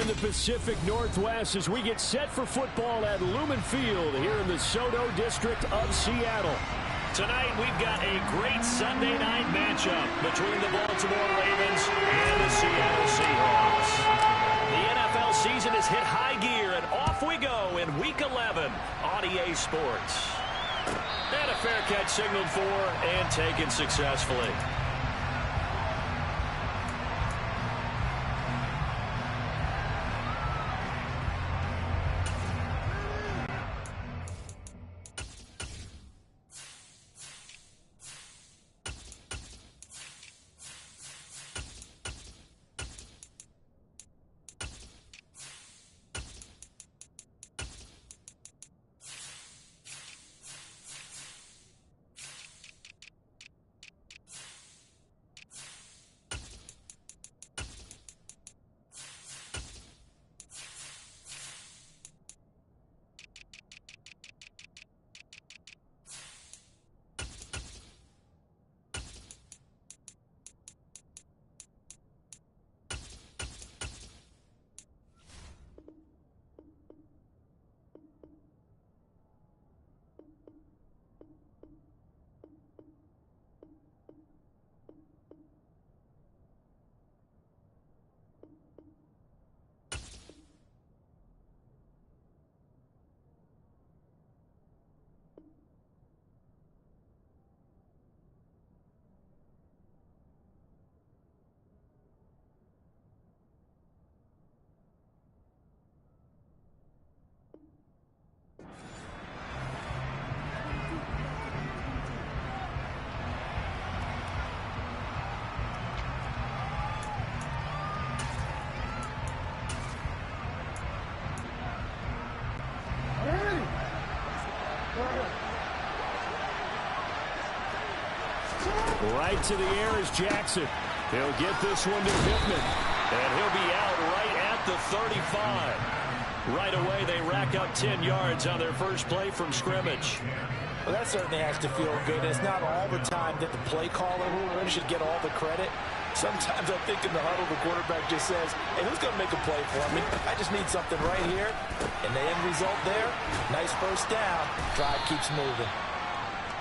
in the Pacific Northwest as we get set for football at Lumen Field here in the SoDo district of Seattle. Tonight, we've got a great Sunday night matchup between the Baltimore Ravens and the Seattle Seahawks. The NFL season has hit high gear, and off we go in Week 11 on EA Sports. And a fair catch signaled for and taken successfully. Right to the air is Jackson. He'll get this one to Pittman. And he'll be out right at the 35. Right away, they rack up 10 yards on their first play from scrimmage. Well, that certainly has to feel good. It's not all the time that the play caller should get all the credit. Sometimes I think in the huddle, the quarterback just says, hey, who's going to make a play for me? I just need something right here. And the end result there, nice first down. Drive keeps moving.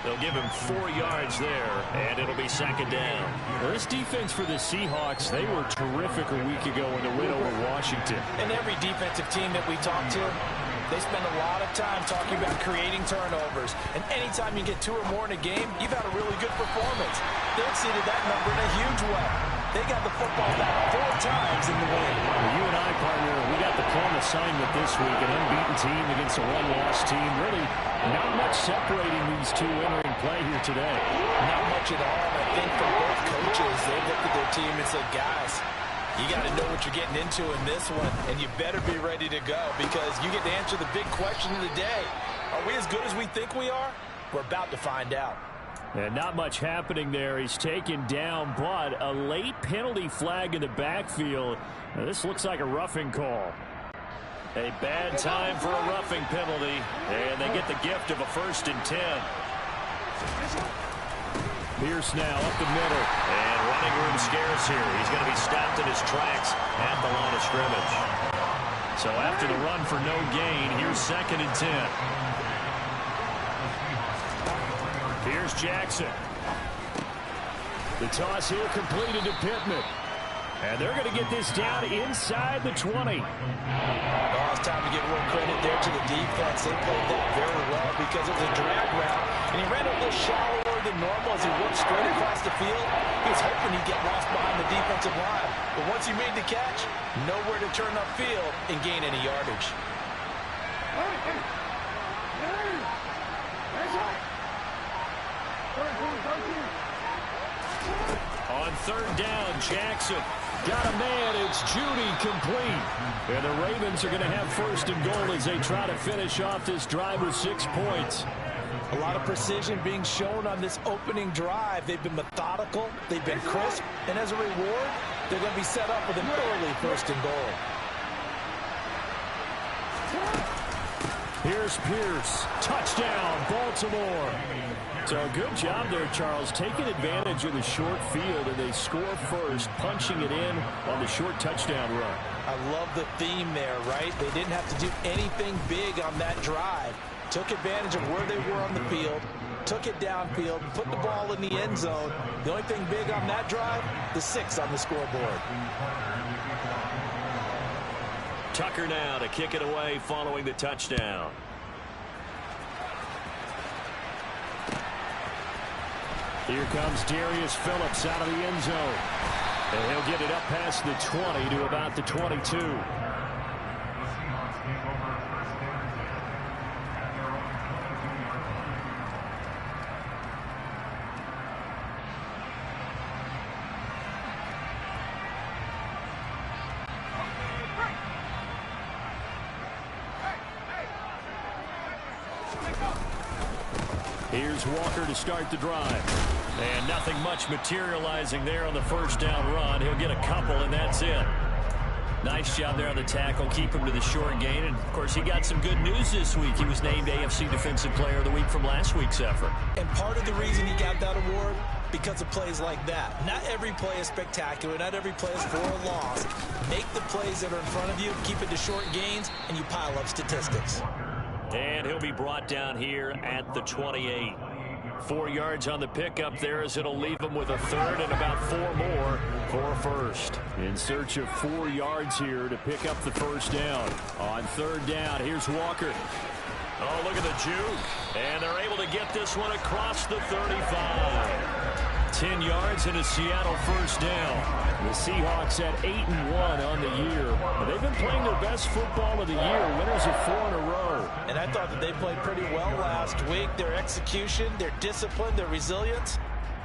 They'll give him 4 yards there, and it'll be second down. Well, this defense for the Seahawks, they were terrific a week ago in the win over Washington. And every defensive team that we talk to, they spend a lot of time talking about creating turnovers. And anytime you get 2 or more in a game, you've had a really good performance. They exceeded that number in a huge way. They got the football back 4 times in the win. Well, you and I, partner, we got the plum assignment this week. An unbeaten team against a one-loss team. Really not much separating these two entering play here today. Not much at all. I think from both coaches, they looked at their team and said, guys, you got to know what you're getting into in this one, and you better be ready to go because you get to answer the big question of the day. Are we as good as we think we are? We're about to find out. And not much happening there. He's taken down, but a late penalty flag in the backfield. Now, this looks like a roughing call. A bad time for a roughing penalty, and they get the gift of a 1st and 10. Pierce now up the middle. And running room scarce here. He's going to be stopped in his tracks at the line of scrimmage. So after the run for no gain, here's 2nd and 10. Here's Jackson. The toss here completed to Pittman. And they're going to get this down inside the 20. Oh, it's time to give a little credit there to the defense. They played that very well because it was a drag route. And he ran a little shallower than normal as he worked straight across the field. He was hoping he'd get lost behind the defensive line. But once he made the catch, nowhere to turn upfield and gain any yardage. On 3rd down, Jackson. Got a man. It's Judy complete. And the Ravens are going to have 1st and goal as they try to finish off this drive with 6 points. A lot of precision being shown on this opening drive. They've been methodical. They've been crisp. And as a reward, they're going to be set up with an early 1st and goal. Here's Pierce. Touchdown, Baltimore. So a good job there, Charles, taking advantage of the short field, and they score first, punching it in on the short touchdown run. I love the theme there, right? They didn't have to do anything big on that drive. Took advantage of where they were on the field, took it downfield, put the ball in the end zone. The only thing big on that drive, the 6 on the scoreboard. Tucker now to kick it away following the touchdown. Here comes Darius Phillips out of the end zone. And he'll get it up past the 20 to about the 22. Here's Walker to start the drive. And nothing much materializing there on the first down run. He'll get a couple, and that's it. Nice job there on the tackle. Keep him to the short gain. And, of course, he got some good news this week. He was named AFC Defensive Player of the Week from last week's effort. And part of the reason he got that award, because of plays like that. Not every play is spectacular. Not every play is for a loss. Make the plays that are in front of you, keep it to short gains, and you pile up statistics. And he'll be brought down here at the 28. 4 yards on the pickup there as it'll leave him with a third and about 4 more for a first. In search of 4 yards here to pick up the first down. On third down, here's Walker. Oh, look at the juke. And they're able to get this one across the 35. 10 yards and a Seattle first down. The Seahawks at 8-1 on the year. They've been playing their best football of the year. Winners of 4 in a row. And I thought that they played pretty well last week. Their execution, their discipline, their resilience,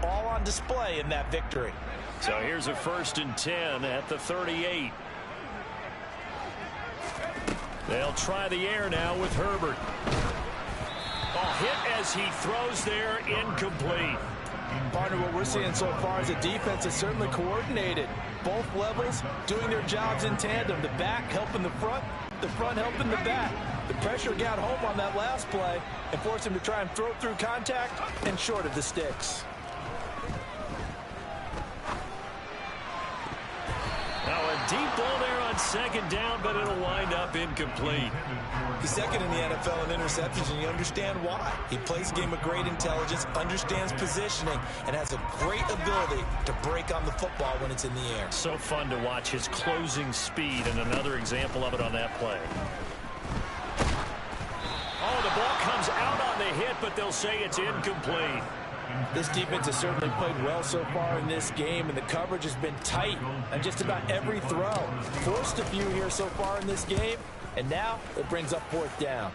all on display in that victory. So here's a 1st and 10 at the 38. They'll try the air now with Herbert. Oh, hit as he throws there, incomplete. Partner, what we're seeing so far is the defense is certainly coordinated. Both levels doing their jobs in tandem. The back helping the front helping the back. The pressure got home on that last play and forced him to try and throw through contact and short of the sticks. Now a deep ball there on 2nd down, but it'll wind up incomplete. He's 2nd in the NFL in interceptions, and you understand why. He plays a game of great intelligence, understands positioning, and has a great ability to break on the football when it's in the air. So fun to watch his closing speed, and another example of it on that play. Oh, the ball comes out on the hit, but they'll say it's incomplete. This defense has certainly played well so far in this game, and the coverage has been tight on just about every throw. Forced a few here so far in this game, and now it brings up 4th down.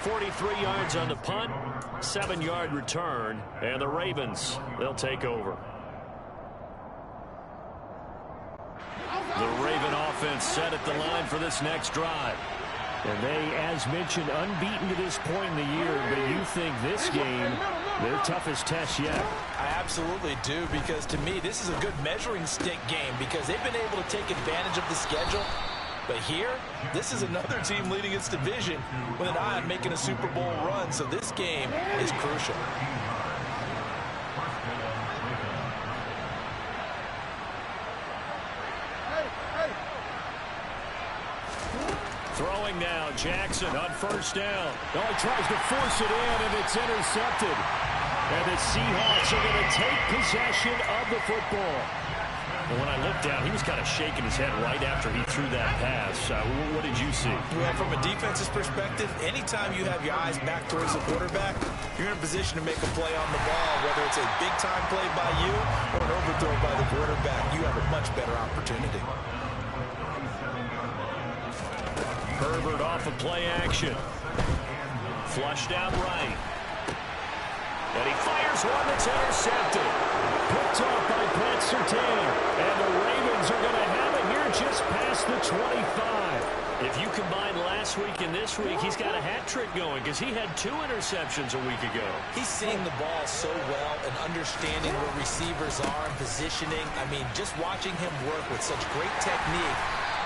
.43 yards on the punt, 7-yard return, and the Ravens, they'll take over. The Raven offense set at the line for this next drive. And they, as mentioned, unbeaten to this point in the year, but you think this game, their toughest test yet. I absolutely do, because to me, this is a good measuring stick game because they've been able to take advantage of the schedule. But here, this is another team leading its division with an eye on making a Super Bowl run, so this game is crucial. Throwing now, Jackson on 1st down. Oh, he tries to force it in, and it's intercepted. And the Seahawks are going to take possession of the football. Well, when I looked down, he was kind of shaking his head right after he threw that pass. What did you see? Well, from a defense's perspective, anytime you have your eyes back towards the quarterback, you're in a position to make a play on the ball, whether it's a big-time play by you or an overthrow by the quarterback. You have a much better opportunity. Herbert off of play action. Flushed out right. And he fires one that's intercepted. Picked off by Pat Surtain. And the Ravens are going to have it here just past the 25. If you combine last week and this week, he's got a hat trick going because he had 2 interceptions a week ago. He's seeing the ball so well and understanding where receivers are and positioning. I mean, just watching him work with such great technique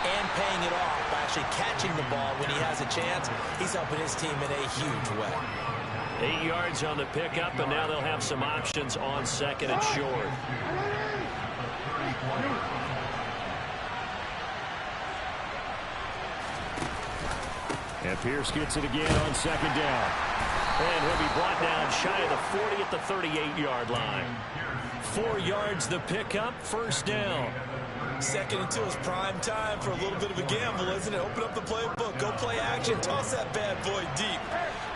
and paying it off by actually catching the ball when he has a chance. He's helping his team in a huge way. 8 yards on the pickup, and now they'll have some options on second and short. And Pierce gets it again on second down. And he'll be brought down shy of the 40 at the 38-yard line. 4 yards the pickup, first down. Second and 2 is prime time for a little bit of a gamble, isn't it? Open up the playbook, go play action, toss that bad boy deep.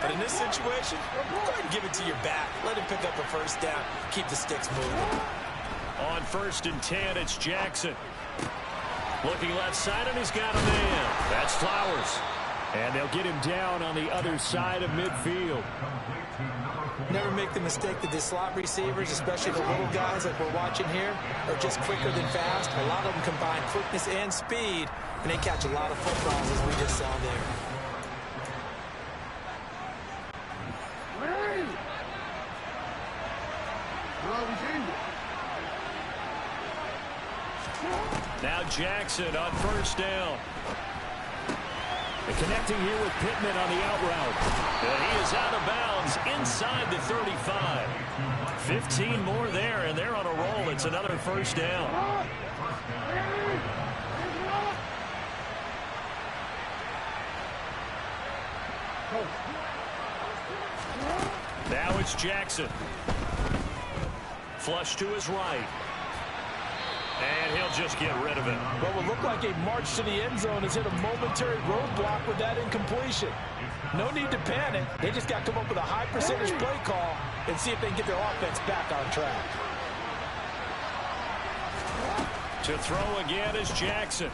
But in this situation, go ahead and give it to your back. Let him pick up a first down, keep the sticks moving. On 1st and 10, it's Jackson. Looking left side, and he's got a man. That's Flowers. And they'll get him down on the other side of midfield. Never make the mistake that the slot receivers, especially the little guys like we're watching here, are just quicker than fast. A lot of them combine quickness and speed, and they catch a lot of footballs, as we just saw there. Now Jackson on first down. And connecting here with Pittman on the out route. And he is out of bounds inside the 35. 15 more there, and they're on a roll. It's another first down. Now it's Jackson. Flush to his right. And he'll just get rid of it. What will look like a march to the end zone has hit a momentary roadblock with that incompletion. No need to panic. They just got to come up with a high percentage play call and see if they can get their offense back on track. To throw again is Jackson.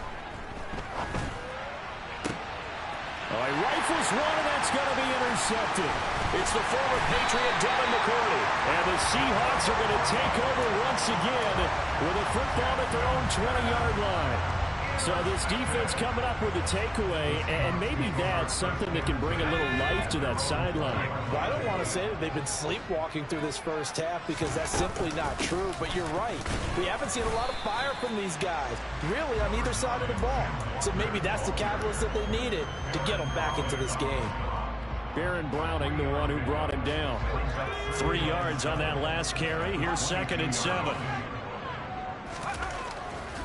Oh, he rifles one, and that's going to be intercepted. It's the former Patriot, Devin McCourty. And the Seahawks are going to take over once again with a football at their own 20-yard line. So this defense coming up with a takeaway, and maybe that's something that can bring a little life to that sideline. Well, I don't want to say that they've been sleepwalking through this first half because that's simply not true, but you're right. We haven't seen a lot of fire from these guys, really, on either side of the ball. So maybe that's the catalyst that they needed to get them back into this game. Baron Browning, the one who brought him down. 3 yards on that last carry. Here's 2nd and 7.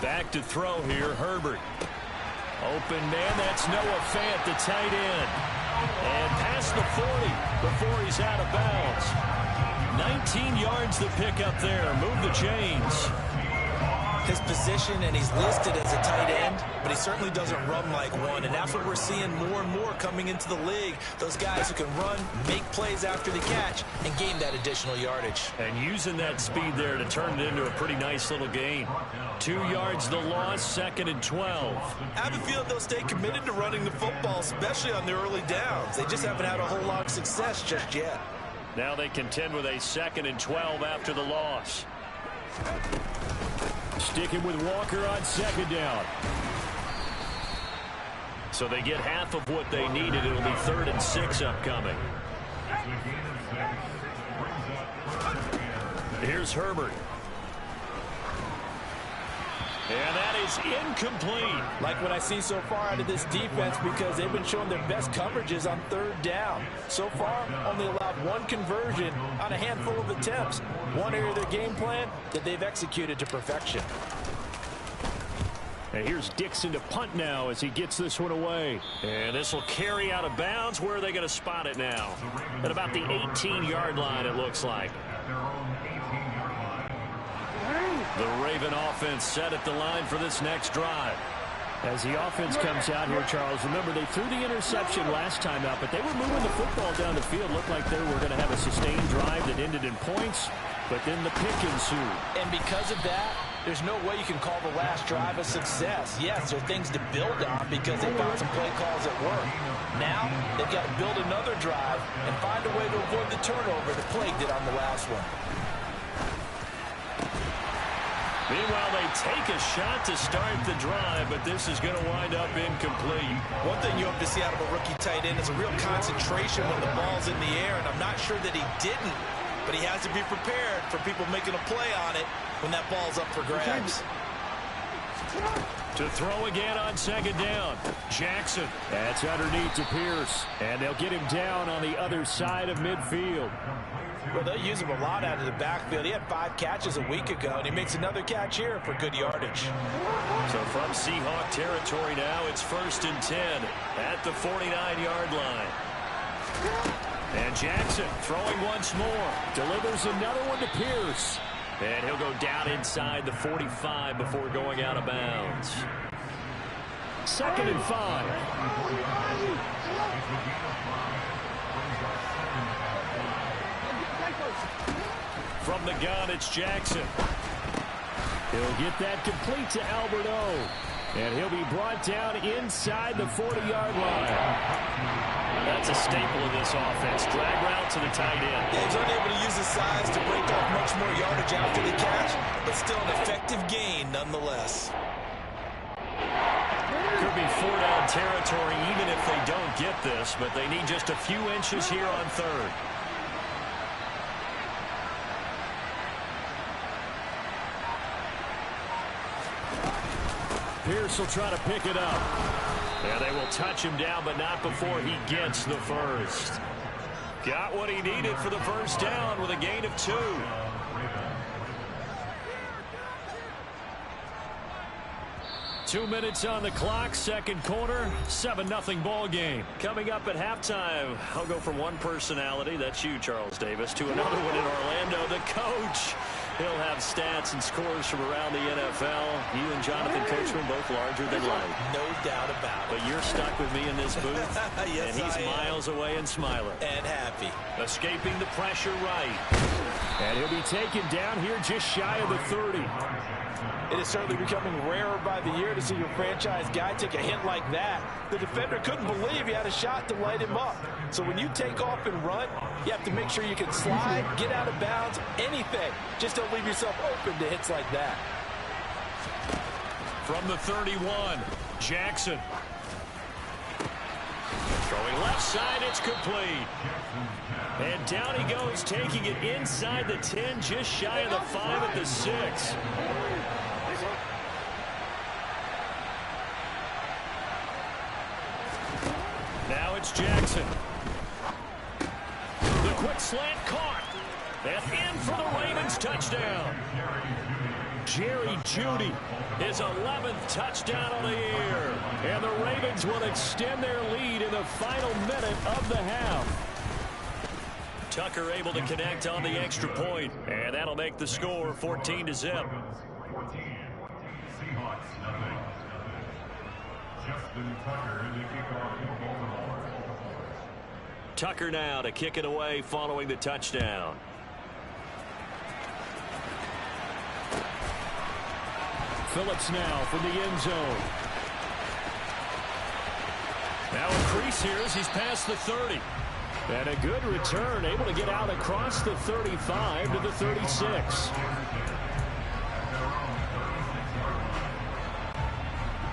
Back to throw here, Herbert. Open man, that's Noah Fant, the tight end. And past the 40 before he's out of bounds. 19 yards the pickup there. Move the chains. His position, and he's listed as a tight end, but he certainly doesn't run like one, and that's what we're seeing more and more coming into the league. Those guys who can run, make plays after the catch, and gain that additional yardage. And using that speed there to turn it into a pretty nice little gain. 2 yards the loss, 2nd and 12. I have a feeling they'll stay committed to running the football, especially on the early downs. They just haven't had a whole lot of success just yet. Now they contend with a 2nd and 12 after the loss. Sticking with Walker on 2nd down. So they get half of what they needed. It'll be 3rd and 6 upcoming. Here's Herbert. And that is incomplete. Like what I see so far out of this defense, because they've been showing their best coverages on 3rd down. So far, only allowed 1 conversion on a handful of attempts. One area of their game plan that they've executed to perfection. And here's Dixon to punt now as he gets this one away. And this will carry out of bounds. Where are they going to spot it now? At about the 18-yard line, it looks like. The Raven offense set at the line for this next drive. As the offense comes out here, Charles, remember they threw the interception last time out, but they were moving the football down the field. Looked like they were going to have a sustained drive that ended in points, but then the pick ensued. And because of that, there's no way you can call the last drive a success. Yes, there are things to build on because they found some play calls that work. Now, they've got to build another drive and find a way to avoid the turnover that plagued it on the last one. Meanwhile, they take a shot to start the drive, but this is going to wind up incomplete. One thing you hope to see out of a rookie tight end is a real concentration when the ball's in the air, and I'm not sure that he didn't, but he has to be prepared for people making a play on it when that ball's up for grabs. To throw again on second down. Jackson. That's underneath to Pierce. And they'll get him down on the other side of midfield. Well, they'll use him a lot out of the backfield. He had 5 catches a week ago, and he makes another catch here for good yardage. So from Seahawk territory now, it's 1st and 10 at the 49-yard line. And Jackson throwing once more. Delivers another one to Pierce. And he'll go down inside the 45 before going out of bounds. 2nd and 5. From the gun, it's Jackson. He'll get that complete to Albert O. And he'll be brought down inside the 40-yard line. That's a staple of this offense. Drag route to the tight end. Yeah, he's unable to use his size to break off much more yardage after the catch, but still an effective gain nonetheless. Could be 4-down territory even if they don't get this, but they need just a few inches here on 3rd. Pierce will try to pick it up. Yeah, they will touch him down, but not before he gets the first. Got what he needed for the first down with a gain of 2. Two minutes on the clock, second quarter, 7-0 ball game. Coming up at halftime, I'll go from one personality, that's you, Charles Davis, to another one in Orlando, the coach. He'll have stats and scores from around the NFL. You and Jonathan Coachman both larger than life. No doubt about it. But you're stuck with me in this booth. Yes, and he's miles away and smiling. And happy. Escaping the pressure right. And he'll be taken down here just shy of the 30. It is certainly becoming rarer by the year to see your franchise guy take a hit like that. The defender couldn't believe he had a shot to light him up. So when you take off and run, you have to make sure you can slide, get out of bounds, anything. Just don't leave yourself open to hits like that. From the 31, Jackson. Throwing left side, it's complete. And down he goes, taking it inside the 10, just shy of the 5 at the 6. Now it's Jackson. The quick slant caught. And in for the Ravens touchdown. Jerry Jeudy. His 11th touchdown of the year. And the Ravens will extend their lead in the final minute of the half. Tucker able to connect on the extra point, and that'll make the score 14-0. Tucker now to kick it away following the touchdown. Phillips now from the end zone. Now a crease here as he's past the 30. And a good return, able to get out across the 35 to the 36.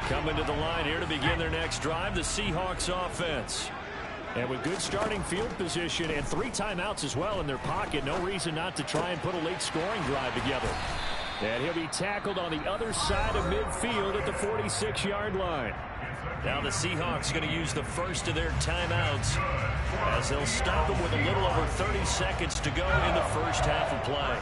Coming to the line here to begin their next drive, the Seahawks offense. And with good starting field position and 3 timeouts as well in their pocket, no reason not to try and put a late scoring drive together. And he'll be tackled on the other side of midfield at the 46-yard line. Now the Seahawks going to use the first of their timeouts as they'll stop them with a little over 30 seconds to go in the first half of play.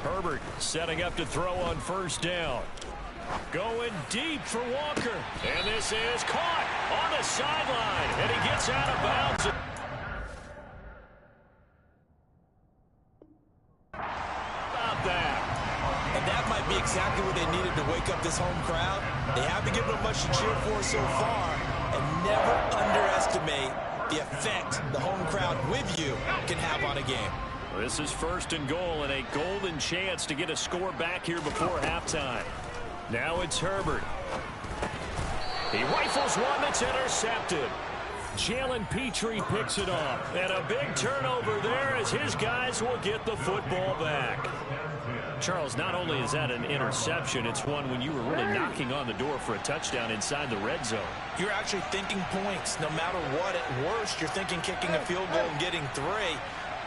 Herbert setting up to throw on first down. Going deep for Walker. And this is caught on the sideline. And he gets out of bounds. About that. And that might be exactly what they needed to wake up this home crowd. They haven't given them much to cheer for so far. And never underestimate the effect the home crowd with you can have on a game. This is 1st and goal and a golden chance to get a score back here before halftime. Now it's Herbert. He rifles one that's intercepted. Jalen Petrie picks it off. And a big turnover there as his guys will get the football back. Charles, not only is that an interception, it's one when you were really knocking on the door for a touchdown inside the red zone. You're actually thinking points. No matter what, at worst, you're thinking kicking a field goal and getting 3.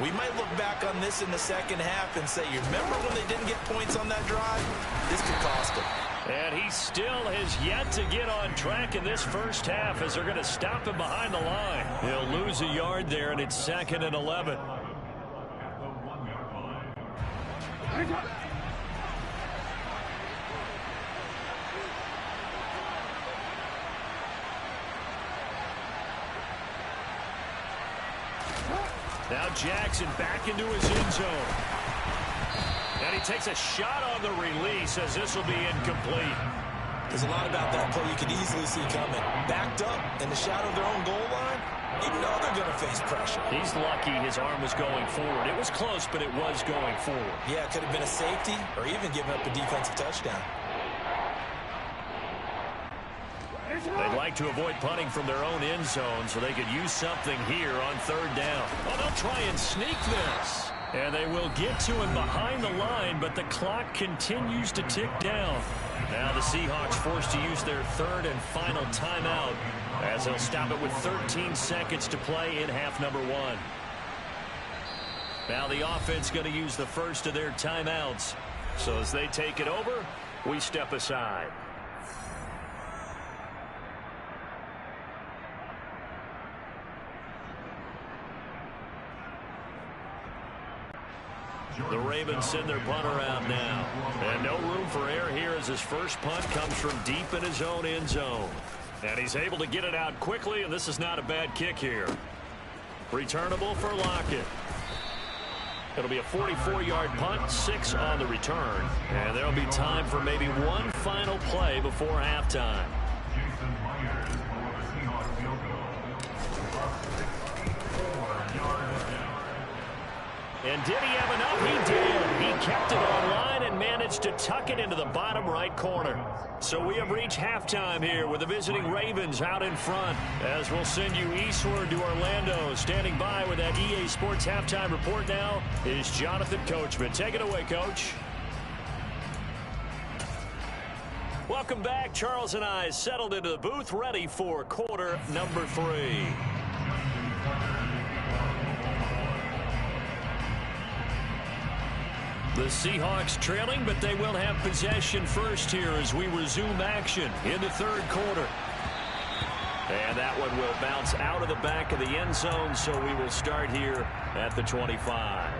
We might look back on this in the second half and say, you remember when they didn't get points on that drive? This could cost them. And he still has yet to get on track in this first half as they're going to stop him behind the line. He'll lose a yard there, and it's 2nd and 11. Now Jackson back into his end zone. And he takes a shot on the release as this will be incomplete. There's a lot about that play you could easily see coming. Backed up in the shadow of their own goal line, you know they're going to face pressure. He's lucky his arm was going forward. It was close, but it was going forward. Yeah, it could have been a safety or even given up a defensive touchdown. They'd like to avoid punting from their own end zone so they could use something here on 3rd down. Oh, they'll try and sneak this. And they will get to him behind the line, but the clock continues to tick down. Now the Seahawks forced to use their 3rd and final timeout as they'll stop it with 13 seconds to play in half number 1. Now the offense going to use the first of their timeouts. So as they take it over, we step aside. The Ravens send their punt around now. And no room for error here as his first punt comes from deep in his own end zone. And he's able to get it out quickly, and this is not a bad kick here. Returnable for Lockett. It'll be a 44-yard punt, 6 on the return. And there'll be time for maybe one final play before halftime. And did he have enough? He did. He kept it online and managed to tuck it into the bottom right corner. So we have reached halftime here with the visiting Ravens out in front. As we'll send you eastward to Orlando. Standing by with that EA Sports halftime report now is Jonathan Coachman. Take it away, Coach. Welcome back. Charles and I settled into the booth, ready for quarter number 3. The Seahawks trailing, but they will have possession first here as we resume action in the 3rd quarter. And that one will bounce out of the back of the end zone, so we will start here at the 25.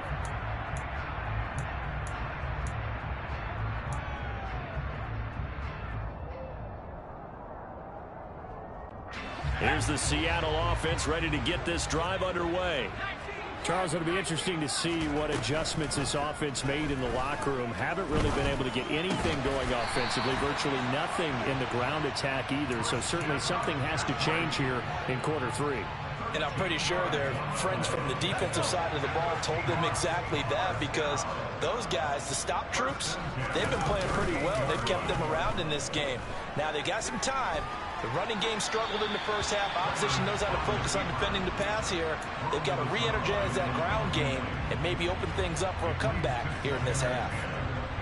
Here's the Seattle offense ready to get this drive underway. Charles, it'll be interesting to see what adjustments this offense made in the locker room. Haven't really been able to get anything going offensively, virtually nothing in the ground attack either. So certainly something has to change here in quarter 3. And I'm pretty sure their friends from the defensive side of the ball told them exactly that, because those guys, the stop troops, they've been playing pretty well. They've kept them around in this game. Now they got some time. The running game struggled in the first half. Opposition knows how to focus on defending the pass here. They've got to re-energize that ground game and maybe open things up for a comeback here in this half.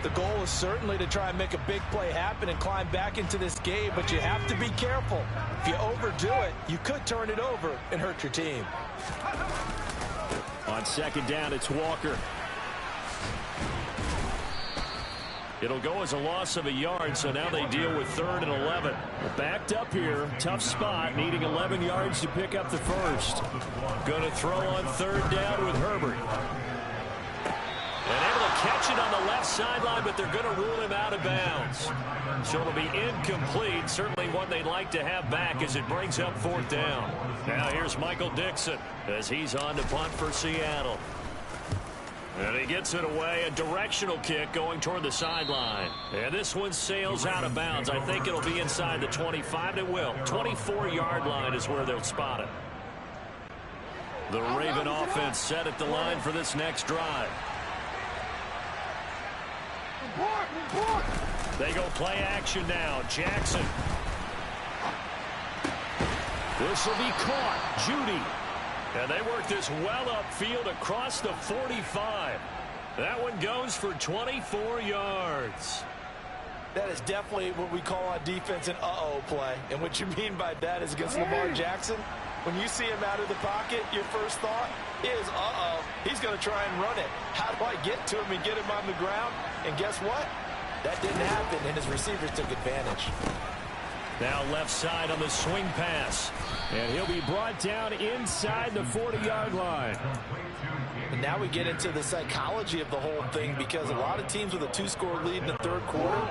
The goal is certainly to try and make a big play happen and climb back into this game, but you have to be careful. If you overdo it, you could turn it over and hurt your team. On 2nd down, it's Walker. It'll go as a loss of a yard, so now they deal with 3rd and 11. Backed up here, tough spot, needing 11 yards to pick up the first. Going to throw on 3rd down with Herbert. And able to catch it on the left sideline, but they're going to rule him out of bounds. So it'll be incomplete, certainly one they'd like to have back as it brings up 4th down. Now here's Michael Dixon as he's on to punt for Seattle. And he gets it away, a directional kick going toward the sideline. And this one sails out of bounds. I think it'll be inside the 25. It will. 24-yard line is where they'll spot it. The Raven offense set at the line for this next drive. They go play action now. Jackson. This will be caught. Jeudy. And they work this well upfield across the 45. That one goes for 24 yards. That is definitely what we call on defense an uh-oh play. And what you mean by that is against Lamar Jackson, when you see him out of the pocket, your first thought is, uh-oh, he's going to try and run it. How do I get to him and get him on the ground? And guess what? That didn't happen, and his receivers took advantage. Now left side on the swing pass. And he'll be brought down inside the 40-yard line. And now we get into the psychology of the whole thing, because a lot of teams with a 2-score lead in the third quarter,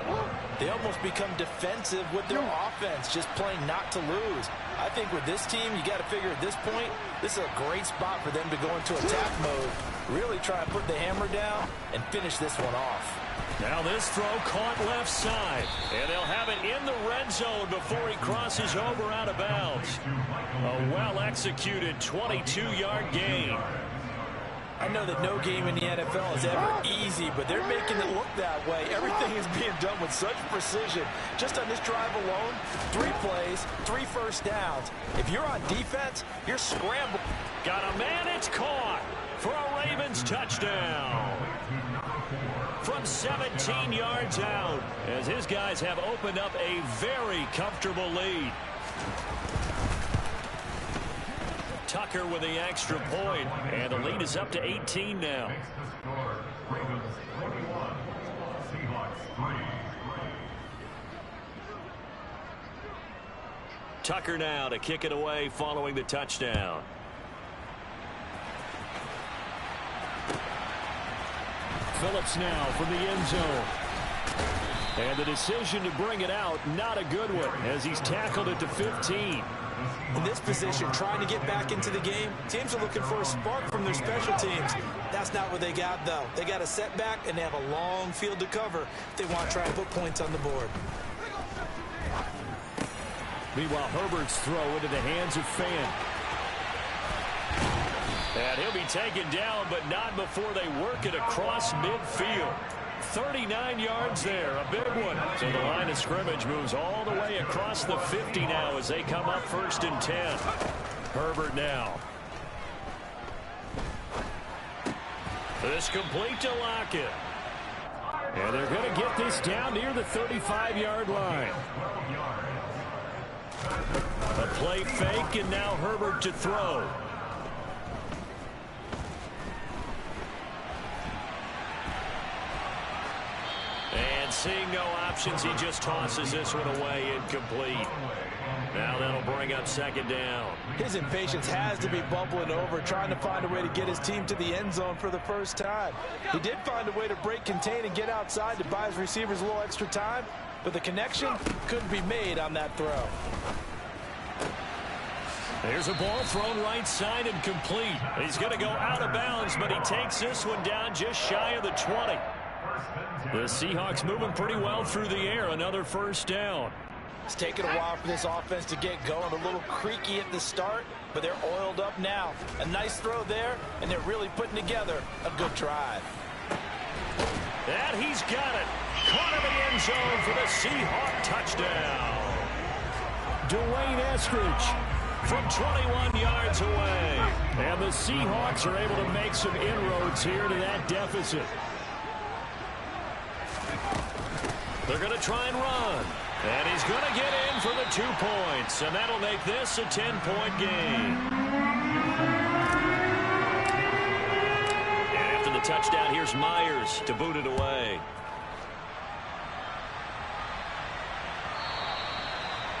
they almost become defensive with their offense, just playing not to lose. I think with this team, you got to figure at this point, this is a great spot for them to go into attack mode, really try to put the hammer down and finish this one off. Now this throw caught left side, and they'll have it in the red zone before he crosses over out of bounds. A well-executed 22-yard gain. I know that no game in the NFL is ever easy, but they're making it look that way. Everything is being done with such precision. Just on this drive alone, 3 plays, 3 first downs. If you're on defense, you're scrambling. Got a man, it's caught for a Ravens touchdown. From 17 yards out, as his guys have opened up a very comfortable lead. Tucker with the extra point, and the lead is up to 18 now. Tucker now to kick it away following the touchdown. Phillips now from the end zone. And the decision to bring it out, not a good one, as he's tackled at the 15. In this position, trying to get back into the game, teams are looking for a spark from their special teams. That's not what they got, though. They got a setback, and they have a long field to cover if they want to try and put points on the board. Meanwhile, Herbert's throw into the hands of Fan. And he'll be taken down, but not before they work it across midfield. 39 yards there, a big one. So the line of scrimmage moves all the way across the 50 now as they come up 1st and 10. Herbert now. This complete to Lockett. And they're going to get this down near the 35-yard line. A play fake, and now Herbert to throw. And seeing no options, he just tosses this one away, incomplete. Now that'll bring up 2nd down. His impatience has to be bubbling over, trying to find a way to get his team to the end zone for the first time. He did find a way to break contain and get outside to buy his receivers a little extra time, but the connection couldn't be made on that throw. There's a ball thrown right side and complete. He's going to go out of bounds, but he takes this one down just shy of the 20. The Seahawks moving pretty well through the air. Another 1st down. It's taken a while for this offense to get going. A little creaky at the start, but they're oiled up now. A nice throw there, and they're really putting together a good drive. And he's got it. Caught in the end zone for the Seahawk touchdown. Dwayne Eskridge from 21 yards away. And the Seahawks are able to make some inroads here to that deficit. They're going to try and run. And he's going to get in for the 2 points. And that'll make this a 10-point game. And after the touchdown, here's Myers to boot it away.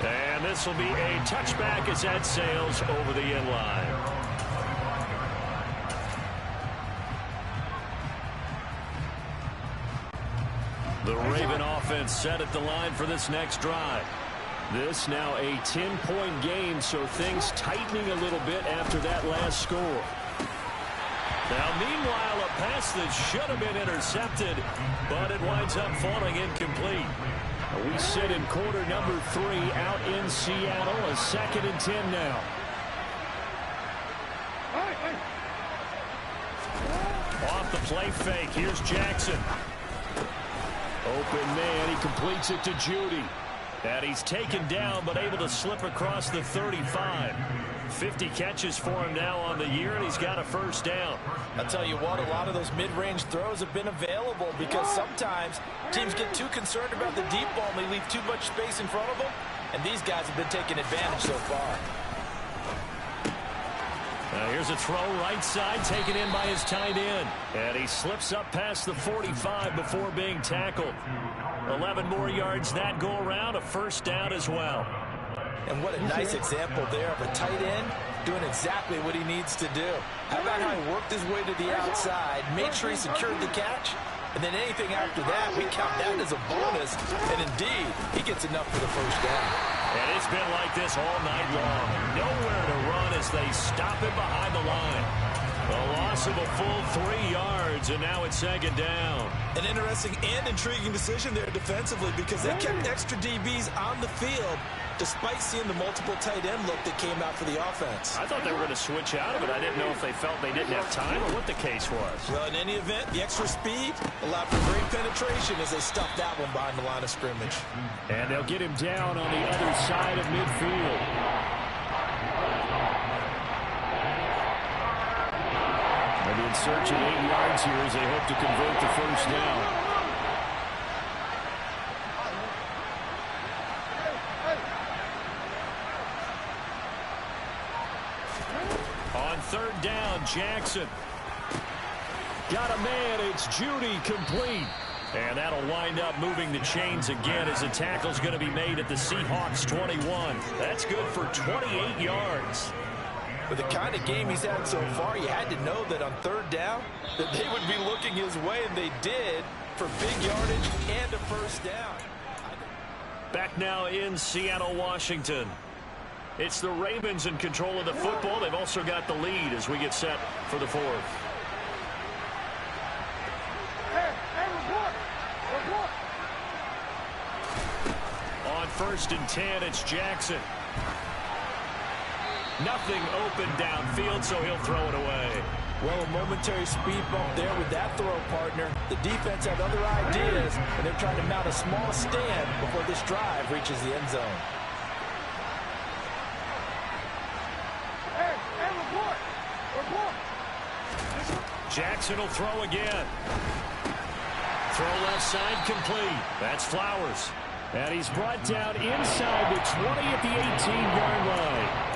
And this will be a touchback as that sails over the end line. The Raven offense set at the line for this next drive. This now a 10-point game, so things tightening a little bit after that last score. Now, meanwhile, a pass that should have been intercepted, but it winds up falling incomplete. We sit in quarter number 3 out in Seattle, a 2nd and 10 now. Off the play fake, here's Jackson. Open man, he completes it to Jeudy. And he's taken down, but able to slip across the 35. 50 catches for him now on the year, and he's got a first down. I'll tell you what, a lot of those mid-range throws have been available because sometimes teams get too concerned about the deep ball and they leave too much space in front of them, and these guys have been taking advantage so far. Here's a throw right side, taken in by his tight end. And he slips up past the 45 before being tackled. 11 more yards that go around, a first down as well. And what a nice example there of a tight end doing exactly what he needs to do. How about how he worked his way to the outside, made sure he secured the catch, and then anything after that, we count that as a bonus. And indeed, he gets enough for the first down. And it's been like this all night long. Nowhere to run as they stop him behind the line. A loss of a full 3 yards, and now it's second down. An interesting and intriguing decision there defensively because they kept extra DBs on the field despite seeing the multiple tight end look that came out for the offense. I thought they were going to switch out of it. I didn't know if they felt they didn't have time or what the case was. Well, in any event, the extra speed allowed for great penetration as they stuffed that one behind the line of scrimmage. And they'll get him down on the other side of midfield. They'll be in search of 8 yards here as they hope to convert the first down. On third down, Jackson. Got a man, it's Judy, complete. And that'll wind up moving the chains again as the tackle's going to be made at the Seahawks 21. That's good for 28 yards. With the kind of game he's had so far, you had to know that on third down that they would be looking his way, and they did for big yardage and a first down. Back now in Seattle, Washington. It's the Ravens in control of the football. They've also got the lead as we get set for the fourth. On 1st and 10, it's Jackson. Nothing open downfield, so he'll throw it away. Well, a momentary speed bump there with that throw, partner. The defense had other ideas, and they're trying to mount a small stand before this drive reaches the end zone. Jackson will throw again. Throw left side complete. That's Flowers. And he's brought down inside the 20 at the 18-yard line.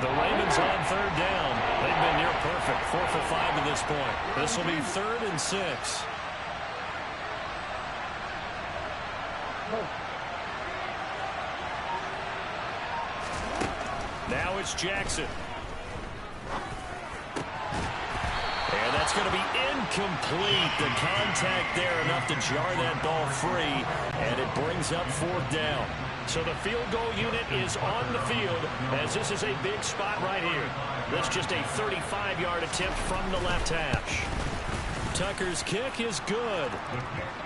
The Ravens on third down. They've been near perfect. 4 for 5 at this point. This will be 3rd and 6. Now it's Jackson. And that's going to be incomplete. The contact there enough to jar that ball free. And it brings up 4th down. So the field goal unit is on the field as this is a big spot right here. That's just a 35-yard attempt from the left hash. Tucker's kick is good.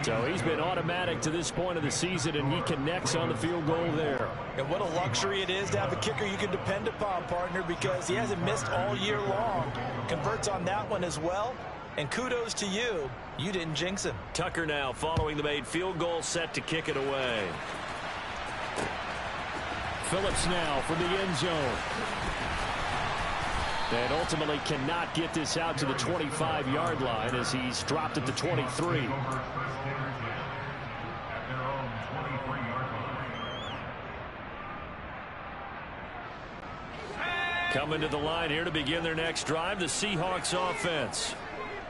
So he's been automatic to this point of the season, and he connects on the field goal there. And what a luxury it is to have a kicker you can depend upon, partner, because he hasn't missed all year long. Converts on that one as well. And kudos to you. You didn't jinx him. Tucker now following the made field goal, set to kick it away. Phillips now from the end zone. And ultimately cannot get this out to the 25-yard line as he's dropped at the 23. Coming to the line here to begin their next drive, the Seahawks offense.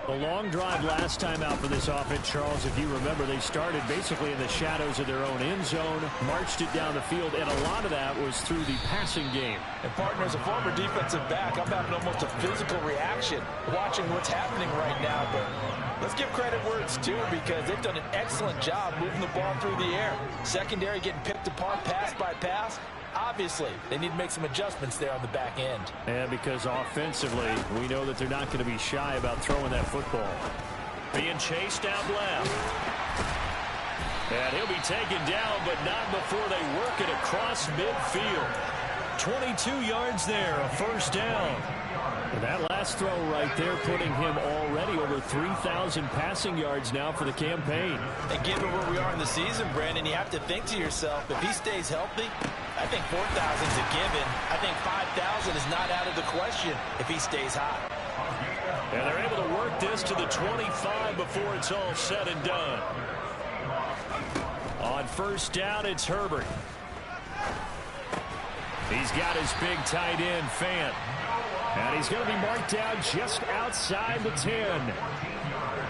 A long drive last time out for this offense, Charles. If you remember, they started basically in the shadows of their own end zone, marched it down the field, and a lot of that was through the passing game. And, partner, as a former defensive back, I'm having almost a physical reaction watching what's happening right now. But let's give credit where it's due because they've done an excellent job moving the ball through the air. Secondary getting picked apart pass by pass. Obviously, they need to make some adjustments there on the back end. And because offensively, we know that they're not going to be shy about throwing that football. Being chased out left. And he'll be taken down, but not before they work it across midfield. 22 yards there, a first down. And that last throw right there putting him already over 3,000 passing yards now for the campaign. And given where we are in the season, Brandon, you have to think to yourself, if he stays healthy, I think 4,000 is a given. I think 5,000 is not out of the question if he stays hot. And they're able to work this to the 25 before it's all said and done. On first down, it's Herbert. He's got his big tight end, Fant. And he's going to be marked down just outside the 10.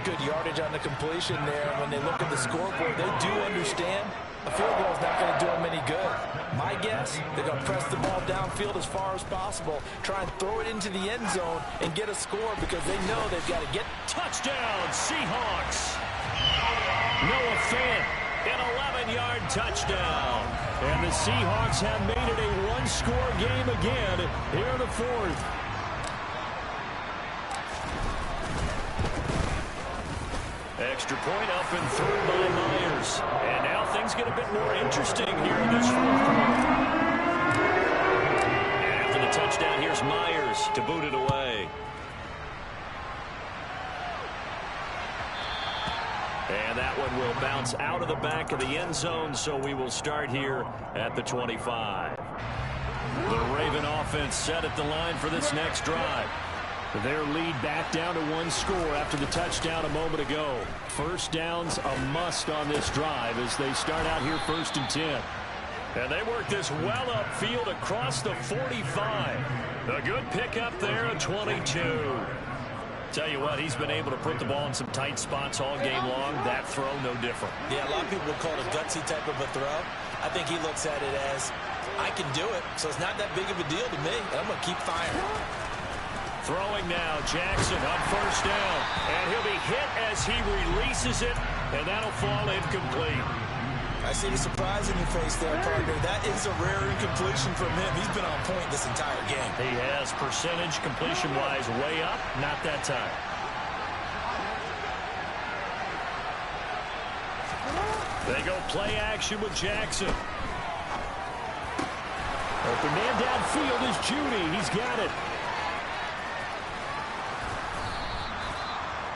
Good yardage on the completion there. When they look at the scoreboard, they do understand a field goal is not going to do them any good. My guess, they're going to press the ball downfield as far as possible, try and throw it into the end zone and get a score because they know they've got to get. Touchdown, Seahawks. Noah Fant, an 11-yard touchdown. And the Seahawks have made it a one-score game again here in the fourth. Extra point up and through by Myers. And now things get a bit more interesting here in this fourth quarter. And after the touchdown, here's Myers to boot it away. And that one will bounce out of the back of the end zone, so we will start here at the 25. The Raven offense set at the line for this next drive. Their lead back down to one score after the touchdown a moment ago. First down's a must on this drive as they start out here 1st and 10. And they work this well upfield across the 45. A good pickup there at 22. Tell you what, he's been able to put the ball in some tight spots all game long. That throw, no different. Yeah, a lot of people would call it a gutsy type of a throw. I think he looks at it as, I can do it, so it's not that big of a deal to me, and I'm going to keep firing. Throwing now, Jackson on first down. And he'll be hit as he releases it, and that'll fall incomplete. I see the surprise in your face there, partner. That is a rare incompletion from him. He's been on point this entire game. He has percentage completion-wise way up. Not that time. They go play action with Jackson. Open man downfield is Judy. He's got it.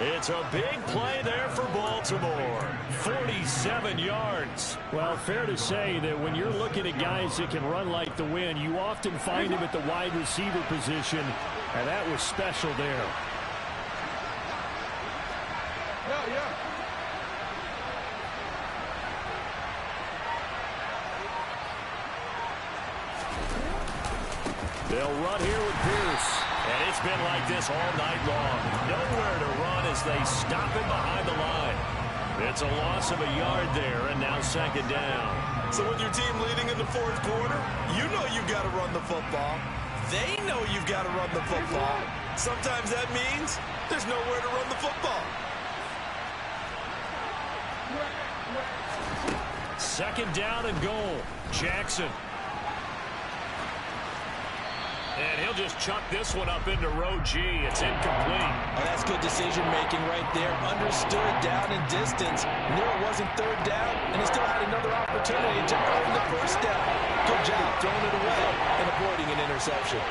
It's a big play there for Baltimore. 47 yards. Well, fair to say that when you're looking at guys that can run like the wind, you often find him at the wide receiver position, and that was special there. They'll run here with Pierce. And it's been like this all night long. Nowhere to run as they stop him behind the line. It's a loss of a yard there, and now 2nd down. So with your team leading in the fourth quarter, you know you've got to run the football. They know you've got to run the football. Sometimes that means there's nowhere to run the football. 2nd down and goal. Jackson. And he'll just chuck this one up into row G. It's incomplete. Oh, that's good decision-making right there. Understood down and distance. Knew it wasn't 3rd down, and he still had another opportunity to earn the 1st down. Good job throwing it away and avoiding an interception.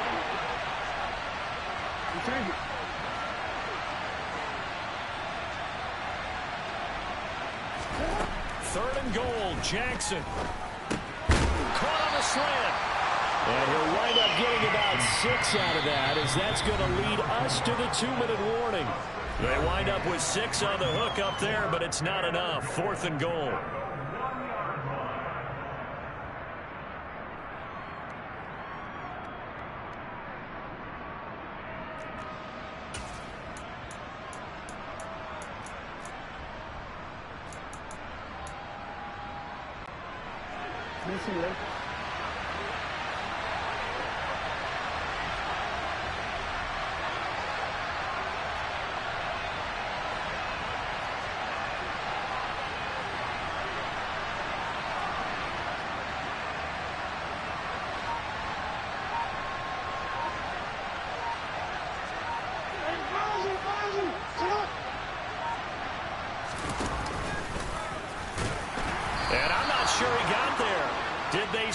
Third and goal, Jackson. Caught on the slant. And he'll wind up getting about 6 out of that, as that's going to lead us to the 2-minute warning. They wind up with 6 on the hook up there, but it's not enough. 4th and goal. Did they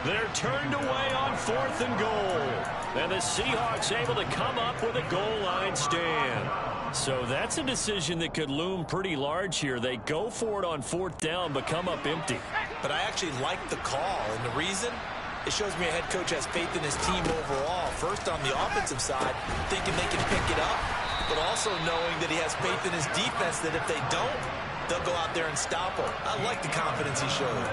They're turned away on 4th and goal. And the Seahawks able to come up with a goal line stand. So that's a decision that could loom pretty large here. They go for it on 4th down, but come up empty. But I actually like the call, and the reason? It shows me a head coach has faith in his team overall. First on the offensive side, thinking they can pick it up, but also knowing that he has faith in his defense that if they don't, they'll go out there and stop them. I like the confidence he showed.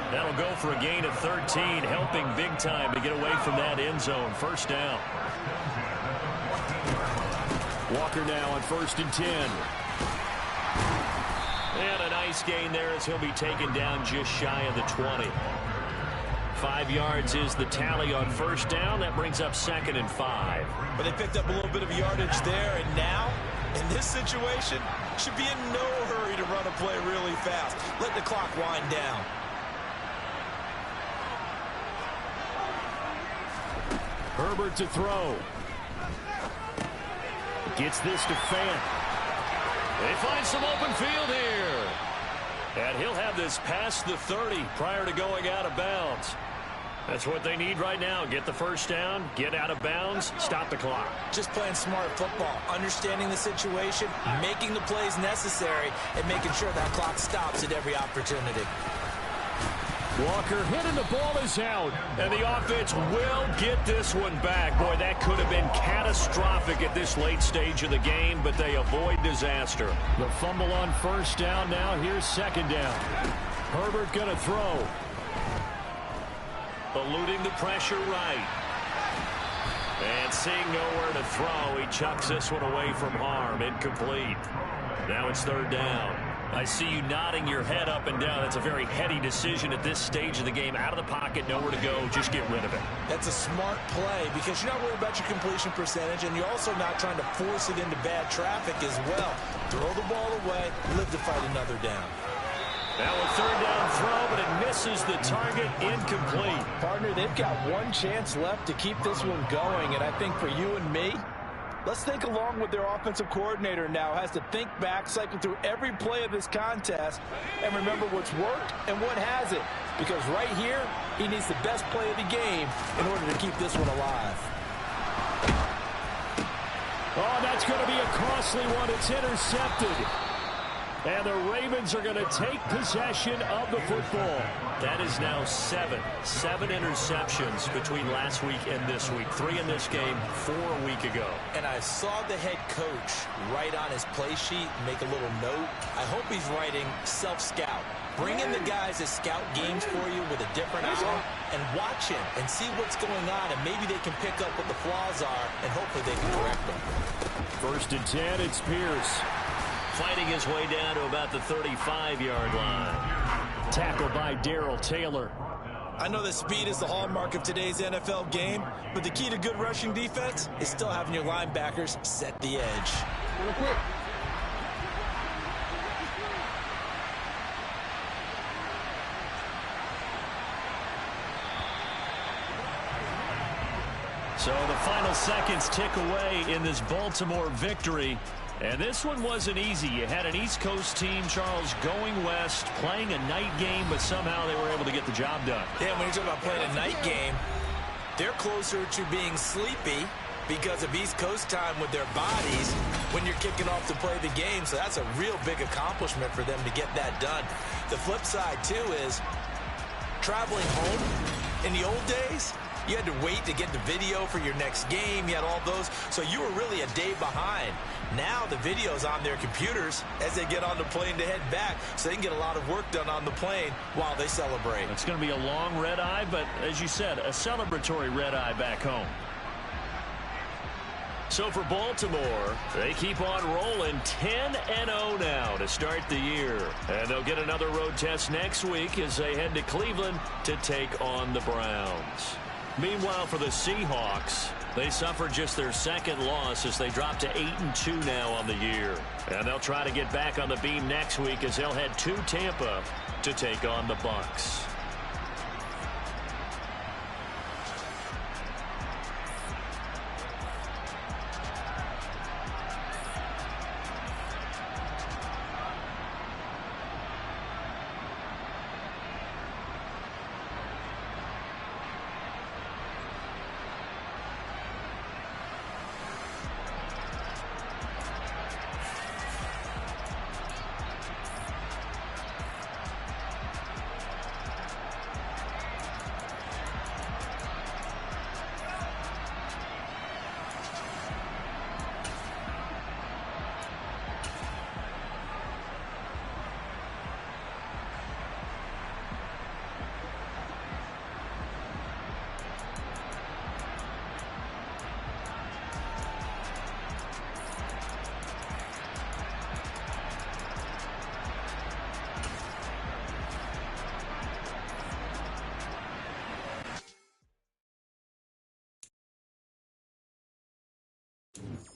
That'll go for a gain of 13, helping big time to get away from that end zone. 1st down. Walker now on 1st and 10. And a nice gain there as he'll be taken down just shy of the 20. 5 yards is the tally on 1st down. That brings up 2nd and 5. But they picked up a little bit of yardage there, and now, in this situation, should be in no hurry to run a play really fast. Let the clock wind down. Herbert to throw. Gets this to Fant. They find some open field here. And he'll have this past the 30 prior to going out of bounds. That's what they need right now. Get the 1st down, get out of bounds, stop the clock. Just playing smart football, understanding the situation, making the plays necessary, and making sure that clock stops at every opportunity. Walker hit and the ball is out. And the offense will get this one back. Boy, that could have been catastrophic at this late stage of the game, but they avoid disaster. The fumble on 1st down now. Here's 2nd down. Herbert going to throw. Eluding the pressure right. And seeing nowhere to throw, he chucks this one away from harm. Incomplete. Now it's 3rd down. I see you nodding your head up and down. That's a very heady decision at this stage of the game. Out of the pocket, nowhere to go. Just get rid of it. That's a smart play because you're not worried about your completion percentage, and you're also not trying to force it into bad traffic as well. Throw the ball away, live to fight another down. Now a 3rd down throw, but it misses the target. Incomplete. Partner, they've got one chance left to keep this one going, and I think for you and me, let's think along with their offensive coordinator now. Has to think back, cycle through every play of this contest, and remember what's worked and what hasn't. Because right here, he needs the best play of the game in order to keep this one alive. Oh, that's going to be a costly one. It's intercepted. And the Ravens are going to take possession of the football. That is now 7 interceptions between last week and this week. 3 in this game, 4 a week ago. And I saw the head coach write on his play sheet, make a little note. I hope he's writing self-scout. Bring in the guys that scout games for you with a different eye and watch him and see what's going on, and maybe they can pick up what the flaws are, and hopefully they can correct them. 1st and 10, it's Pierce. Fighting his way down to about the 35-yard line. Tackled by Darrell Taylor. I know that speed is the hallmark of today's NFL game, but the key to good rushing defense is still having your linebackers set the edge. Real quick. So the final seconds tick away in this Baltimore victory. And this one wasn't easy. You had an East Coast team, Charles, going west, playing a night game, but somehow they were able to get the job done. Yeah, when you're talking about playing a night game, they're closer to being sleepy because of East Coast time with their bodies when you're kicking off to play the game. So that's a real big accomplishment for them to get that done. The flip side, too, is traveling home in the old days, you had to wait to get the video for your next game. You had all those. So you were really a day behind. Now the video's on their computers as they get on the plane to head back, so they can get a lot of work done on the plane while they celebrate. It's going to be a long red eye, but as you said, a celebratory red eye back home. So for Baltimore, they keep on rolling 10-0 now to start the year. And they'll get another road test next week as they head to Cleveland to take on the Browns. Meanwhile, for the Seahawks, they suffered just their second loss as they drop to 8-2 now on the year. And they'll try to get back on the beam next week as they'll head to Tampa to take on the Bucs. it.